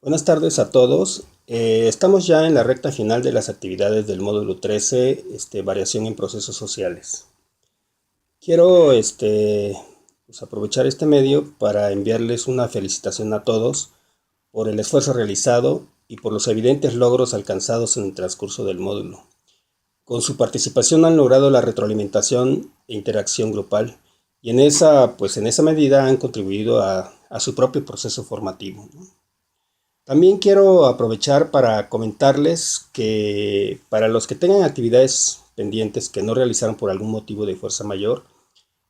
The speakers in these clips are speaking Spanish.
Buenas tardes a todos. Estamos ya en la recta final de las actividades del módulo 13, variación en procesos sociales. Quiero pues aprovechar este medio para enviarles una felicitación a todos por el esfuerzo realizado y por los evidentes logros alcanzados en el transcurso del módulo. Con su participación han logrado la retroalimentación e interacción grupal y en esa medida han contribuido a su propio proceso formativo, ¿no? También quiero aprovechar para comentarles que para los que tengan actividades pendientes que no realizaron por algún motivo de fuerza mayor,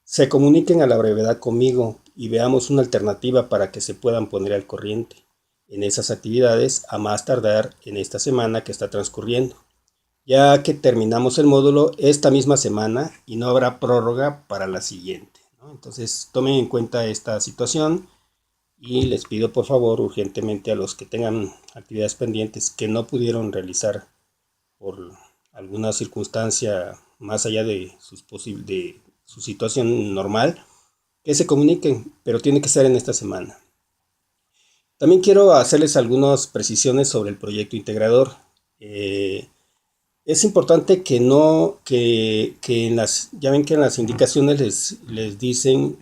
se comuniquen a la brevedad conmigo y veamos una alternativa para que se puedan poner al corriente en esas actividades a más tardar en esta semana que está transcurriendo, ya que terminamos el módulo esta misma semana y no habrá prórroga para la siguiente, ¿no? Entonces tomen en cuenta esta situación. Y les pido por favor urgentemente a los que tengan actividades pendientes que no pudieron realizar por alguna circunstancia más allá de de su situación normal, que se comuniquen, pero tiene que ser en esta semana. También quiero hacerles algunas precisiones sobre el proyecto integrador. Es importante que no, que ya ven que en las indicaciones les dicen,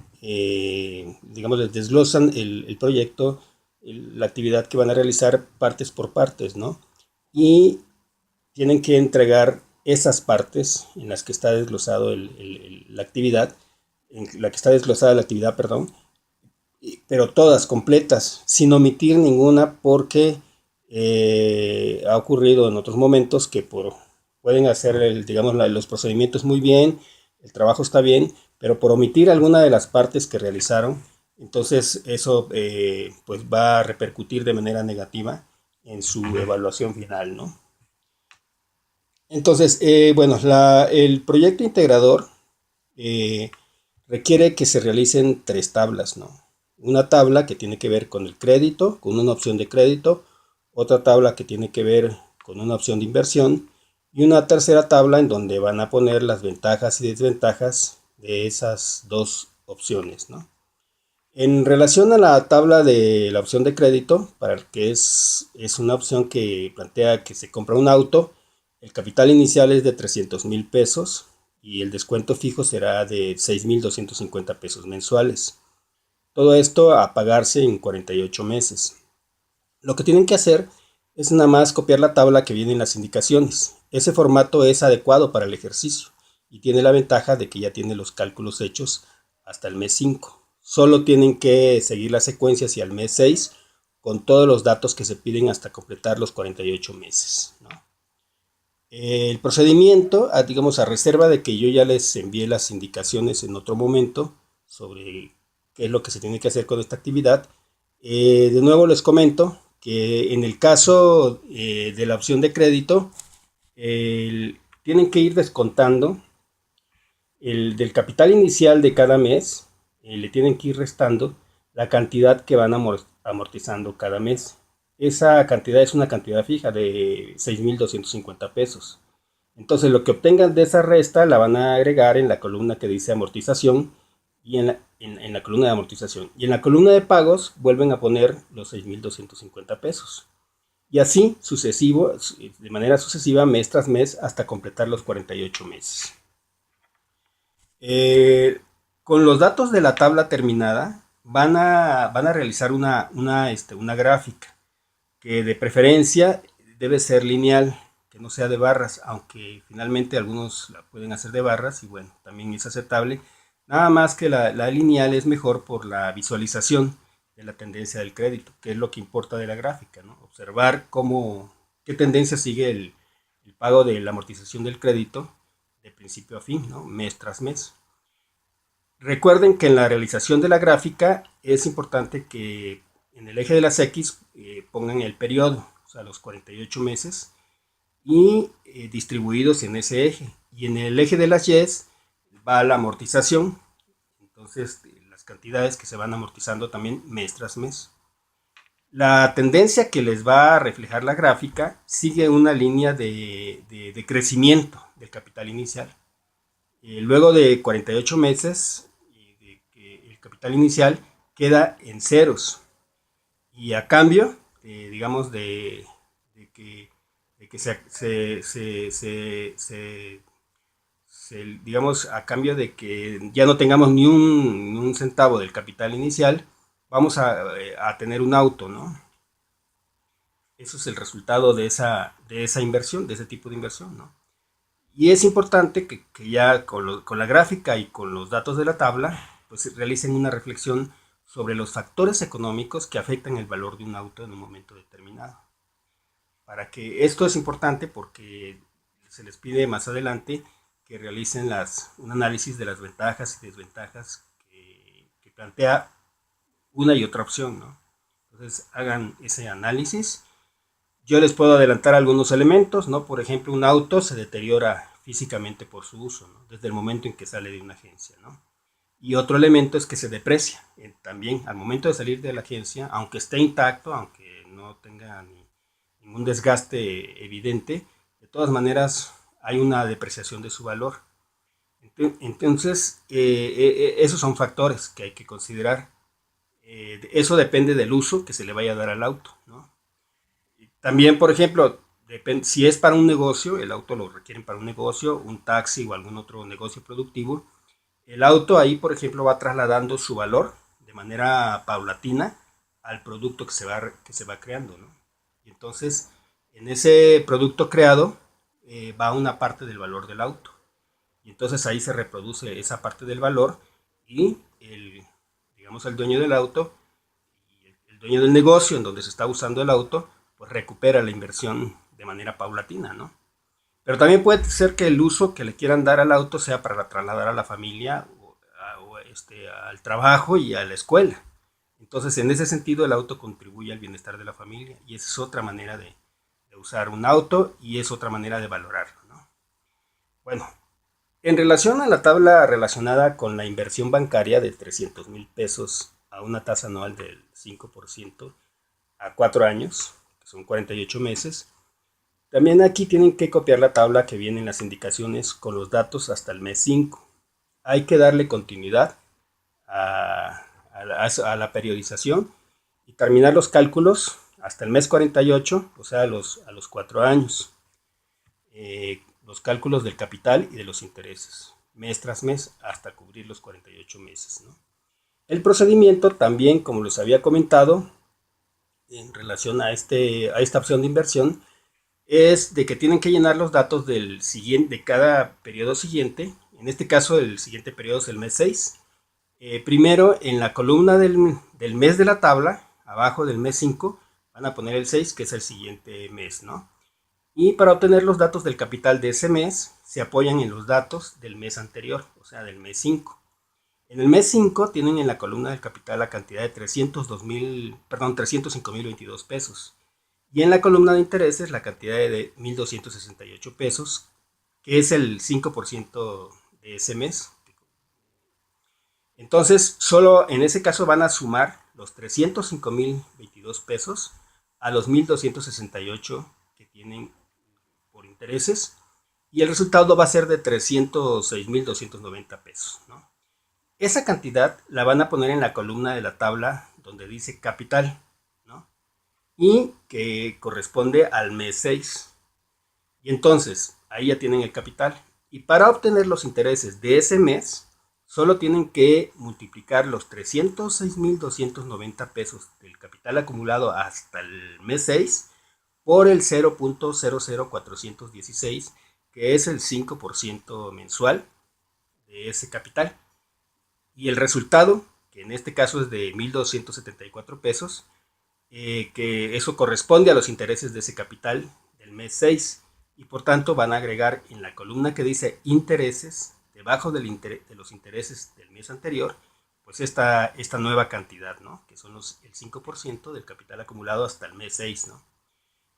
digamos, les desglosan el proyecto, la actividad que van a realizar partes por partes, ¿no? Y tienen que entregar esas partes en las que está desglosado la actividad, en la que está desglosada la actividad, perdón, pero todas completas, sin omitir ninguna, porque ha ocurrido en otros momentos que pueden hacer digamos, los procedimientos muy bien, el trabajo está bien, pero por omitir alguna de las partes que realizaron, entonces eso pues va a repercutir de manera negativa en su evaluación final, ¿no? Entonces, bueno, el proyecto integrador eh, requiere que se realicen tres tablas, ¿no? Una tabla que tiene que ver con el crédito, con una opción de crédito, otra tabla que tiene que ver con una opción de inversión y una tercera tabla en donde van a poner las ventajas y desventajas de esas dos opciones, ¿no? En relación a la tabla de la opción de crédito, para el que es una opción que plantea que se compra un auto, el capital inicial es de 300,000 pesos y el descuento fijo será de 6,250 pesos mensuales. Todo esto a pagarse en 48 meses. Lo que tienen que hacer es nada más copiar la tabla que viene en las indicaciones. Ese formato es adecuado para el ejercicio y tiene la ventaja de que ya tiene los cálculos hechos hasta el mes 5. Solo tienen que seguir la secuencia hacia el mes 6 con todos los datos que se piden hasta completar los 48 meses, ¿no? El procedimiento, digamos, a reserva de que yo ya les envié las indicaciones en otro momento sobre qué es lo que se tiene que hacer con esta actividad. De nuevo les comento que en el caso de la opción de crédito, tienen que ir descontando del capital inicial de cada mes, le tienen que ir restando la cantidad que van amortizando cada mes. Esa cantidad es una cantidad fija de 6,250 pesos. Entonces lo que obtengan de esa resta la van a agregar en la columna que dice amortización y en la columna de amortización. Y en la columna de pagos vuelven a poner los 6,250 pesos. Y así de manera sucesiva, mes tras mes, hasta completar los 48 meses. Eh, con los datos de la tabla terminada, van a realizar una gráfica que de preferencia debe ser lineal, que no sea de barras, aunque finalmente algunos la pueden hacer de barras y bueno, también es aceptable. Nada más que la lineal es mejor por la visualización de la tendencia del crédito, que es lo que importa de la gráfica, ¿no? Observar qué tendencia sigue el pago de la amortización del crédito de principio a fin, ¿no? Mes tras mes. Recuerden que en la realización de la gráfica es importante que en el eje de las X pongan el periodo, o sea, los 48 meses, y distribuidos en ese eje. Y en el eje de las Y va la amortización, entonces las cantidades que se van amortizando también mes tras mes. La tendencia que les va a reflejar la gráfica sigue una línea de crecimiento del capital inicial. Luego de 48 meses, el capital inicial queda en ceros. Y a cambio, digamos, de que digamos, a cambio de que ya no tengamos ni un centavo del capital inicial, vamos a tener un auto, ¿no? Eso es el resultado de esa inversión, de ese tipo de inversión, ¿no? Y es importante que ya con la gráfica y con los datos de la tabla, pues realicen una reflexión sobre los factores económicos que afectan el valor de un auto en un momento determinado. Para que esto es importante porque se les pide más adelante que realicen un análisis de las ventajas y desventajas que plantea una y otra opción, ¿no? Entonces hagan ese análisis. Yo les puedo adelantar algunos elementos, ¿no? Por ejemplo, un auto se deteriora físicamente por su uso, ¿no? Desde el momento en que sale de una agencia, ¿no? Y otro elemento es que se deprecia. También al momento de salir de la agencia, aunque esté intacto, aunque no tenga ningún desgaste evidente, de todas maneras hay una depreciación de su valor. Entonces, esos son factores que hay que considerar. Eso depende del uso que se le vaya a dar al auto, ¿no? También, por ejemplo, si es para un negocio, el auto lo requieren para un negocio, un taxi o algún otro negocio productivo, el auto ahí, por ejemplo, va trasladando su valor de manera paulatina al producto que se va creando, ¿no? Y entonces, en ese producto creado va una parte del valor del auto. Y entonces ahí se reproduce esa parte del valor y digamos, el dueño del auto y el dueño del negocio en donde se está usando el auto, pues recupera la inversión de manera paulatina, ¿no? Pero también puede ser que el uso que le quieran dar al auto sea para trasladar a la familia al trabajo y a la escuela. Entonces, en ese sentido, el auto contribuye al bienestar de la familia y esa es otra manera de usar un auto y es otra manera de valorarlo, ¿no? Bueno, en relación a la tabla relacionada con la inversión bancaria de 300,000 pesos a una tasa anual del 5% a 4 años, que son 48 meses, también aquí tienen que copiar la tabla que viene en las indicaciones con los datos hasta el mes 5. Hay que darle continuidad a la periodización y terminar los cálculos hasta el mes 48, o sea, a los 4 años. Los cálculos del capital y de los intereses, mes tras mes, hasta cubrir los 48 meses, ¿no? El procedimiento también, como les había comentado, en relación a esta opción de inversión, es de que tienen que llenar los datos de cada periodo siguiente. En este caso, el siguiente periodo es el mes 6. Primero, en la columna del mes de la tabla, abajo del mes 5, van a poner el 6, que es el siguiente mes, ¿no? Y para obtener los datos del capital de ese mes, se apoyan en los datos del mes anterior, o sea, del mes 5. En el mes 5 tienen en la columna del capital la cantidad de 305,022 pesos. Y en la columna de intereses la cantidad de 1,268 pesos, que es el 5% de ese mes. Entonces, solo en ese caso van a sumar los 305,022 pesos a los 1,268 que tienen por intereses y el resultado va a ser de 306,290 pesos, ¿no? Esa cantidad la van a poner en la columna de la tabla donde dice capital, ¿no? Y que corresponde al mes 6. Y entonces, ahí ya tienen el capital. Y para obtener los intereses de ese mes, solo tienen que multiplicar los 306,290 pesos del capital acumulado hasta el mes 6 por el 0.00416, que es el 5% mensual de ese capital. Y el resultado, que en este caso es de 1,274 pesos, que eso corresponde a los intereses de ese capital del mes 6. Y por tanto van a agregar en la columna que dice intereses, debajo de los intereses del mes anterior, pues esta nueva cantidad, ¿no? Que son el 5% del capital acumulado hasta el mes 6, ¿no?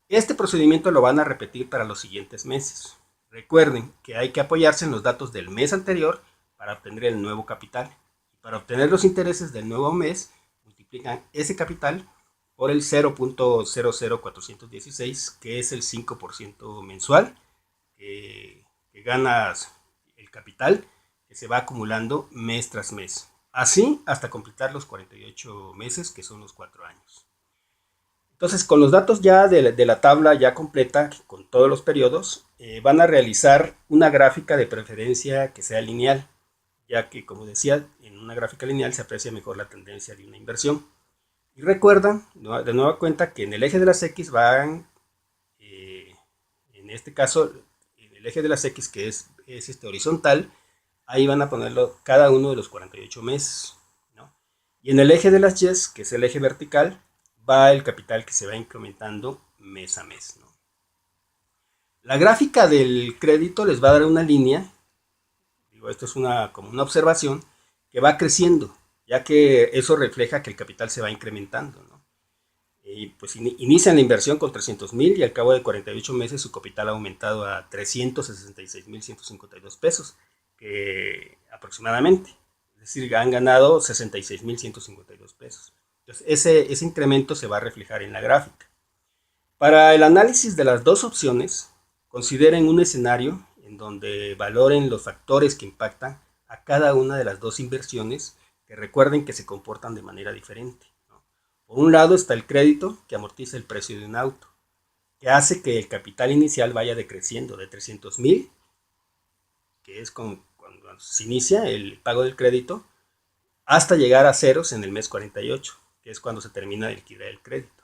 Este procedimiento lo van a repetir para los siguientes meses. Recuerden que hay que apoyarse en los datos del mes anterior para obtener el nuevo capital. Y para obtener los intereses del nuevo mes, multiplican ese capital por el 0.00416, que es el 5% mensual que ganas el capital, que se va acumulando mes tras mes. Así hasta completar los 48 meses, que son los 4 años. Entonces, con los datos ya de la tabla ya completa, con todos los periodos, van a realizar una gráfica de preferencia que sea lineal, ya que, como decía, en una gráfica lineal se aprecia mejor la tendencia de una inversión. Y recuerda, de nueva cuenta, que en el eje de las X van, eh, en este caso, en el eje de las X, que es este horizontal, ahí van a ponerlo cada uno de los 48 meses, ¿no? Y en el eje de las Y, que es el eje vertical, va el capital que se va incrementando mes a mes, ¿no? La gráfica del crédito les va a dar una línea, digo, esto es como una observación, que va creciendo, ya que eso refleja que el capital se va incrementando, ¿no? Y pues inician la inversión con 300,000 y al cabo de 48 meses su capital ha aumentado a 366,152 pesos, que aproximadamente. Es decir, han ganado 66,152 pesos. Entonces, ese incremento se va a reflejar en la gráfica. Para el análisis de las dos opciones, consideren un escenario en donde valoren los factores que impactan a cada una de las dos inversiones, que recuerden que se comportan de manera diferente. Por un lado está el crédito, que amortiza el precio de un auto, que hace que el capital inicial vaya decreciendo de 300,000, que es cuando se inicia el pago del crédito, hasta llegar a ceros en el mes 48, que es cuando se termina de liquidar el crédito.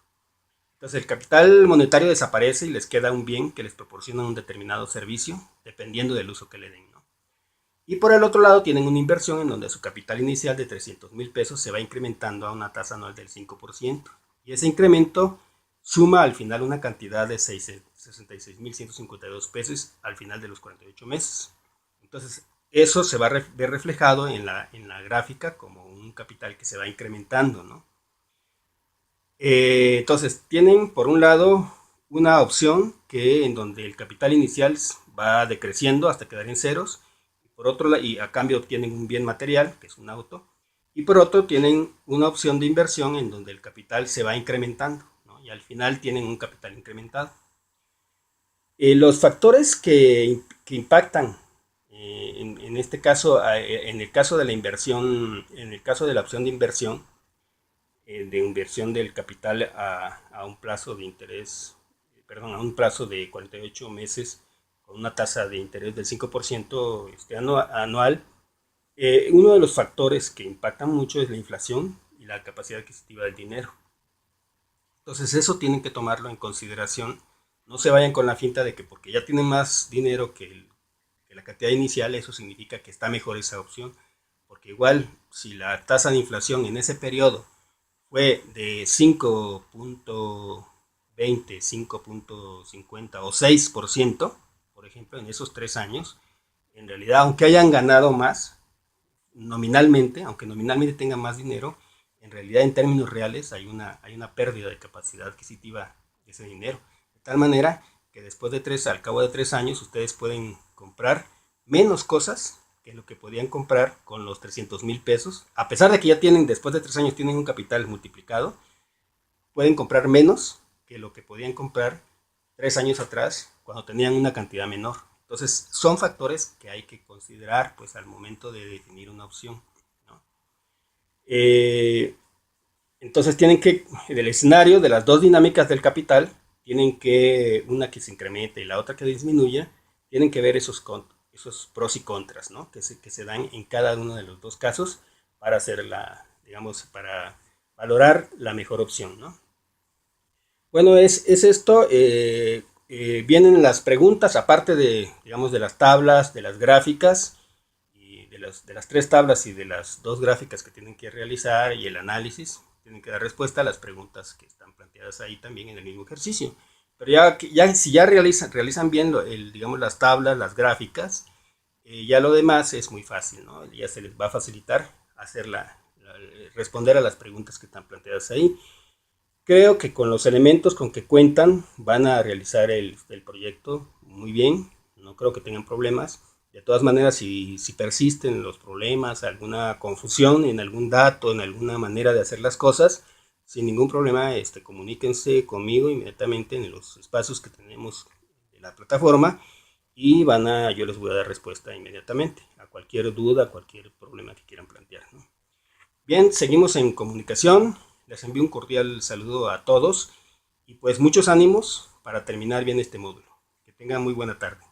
Entonces el capital monetario desaparece y les queda un bien que les proporciona un determinado servicio, dependiendo del uso que le den, ¿no? Y por el otro lado tienen una inversión en donde su capital inicial de 300,000 pesos se va incrementando a una tasa anual del 5%. Y ese incremento suma al final una cantidad de 66,152 pesos al final de los 48 meses. Entonces eso se va a ver reflejado en la gráfica como un capital que se va incrementando, ¿no? Entonces tienen por un lado una opción que en donde el capital inicial va decreciendo hasta quedar en ceros, por otro lado, y a cambio obtienen un bien material, que es un auto, y por otro tienen una opción de inversión en donde el capital se va incrementando, ¿no? Y al final tienen un capital incrementado. Los factores que impactan, en este caso, en el caso de la inversión, en el caso de la opción de inversión del capital a un plazo de interés, perdón, a un plazo de 48 meses con una tasa de interés del 5% anual, uno de los factores que impactan mucho es la inflación y la capacidad adquisitiva del dinero. Entonces eso tienen que tomarlo en consideración. No se vayan con la finta de que porque ya tienen más dinero que la cantidad inicial, eso significa que está mejor esa opción. Porque igual, si la tasa de inflación en ese periodo fue de 5,20, 5,50 o 6%, por ejemplo, en esos 3 años, en realidad, aunque hayan ganado más, nominalmente, aunque nominalmente tengan más dinero, en realidad en términos reales hay una pérdida de capacidad adquisitiva de ese dinero. De tal manera que después de al cabo de 3 años, ustedes pueden comprar menos cosas que lo que podían comprar con los 300,000 pesos. A pesar de que ya tienen, después de 3 años, tienen un capital multiplicado, pueden comprar menos que lo que podían comprar 3 años atrás cuando tenían una cantidad menor. Entonces, son factores que hay que considerar pues al momento de definir una opción, ¿no? Entonces, tienen que, del escenario de las dos dinámicas del capital, tienen que, una que se incremente y la otra que disminuya, tienen que ver esos pros y contras, ¿no? Que se dan en cada uno de los dos casos para hacer digamos, para valorar la mejor opción, ¿no? Bueno, es esto. Vienen las preguntas, aparte de, digamos, de las tablas, de las gráficas, y de las tres tablas y de las dos gráficas que tienen que realizar y el análisis, tienen que dar respuesta a las preguntas que están planteadas ahí también en el mismo ejercicio. Pero si ya realizan bien digamos, las tablas, las gráficas, ya lo demás es muy fácil, ¿no? Ya se les va a facilitar responder a las preguntas que están planteadas ahí. Creo que con los elementos con que cuentan van a realizar el proyecto muy bien, no creo que tengan problemas. De todas maneras, si persisten los problemas, alguna confusión en algún dato, en alguna manera de hacer las cosas, sin ningún problema, comuníquense conmigo inmediatamente en los espacios que tenemos de la plataforma y yo les voy a dar respuesta inmediatamente a cualquier duda, a cualquier problema que quieran plantear, ¿no? Bien, seguimos en comunicación. Les envío un cordial saludo a todos Y pues muchos ánimos para terminar bien este módulo. Que tengan muy buena tarde.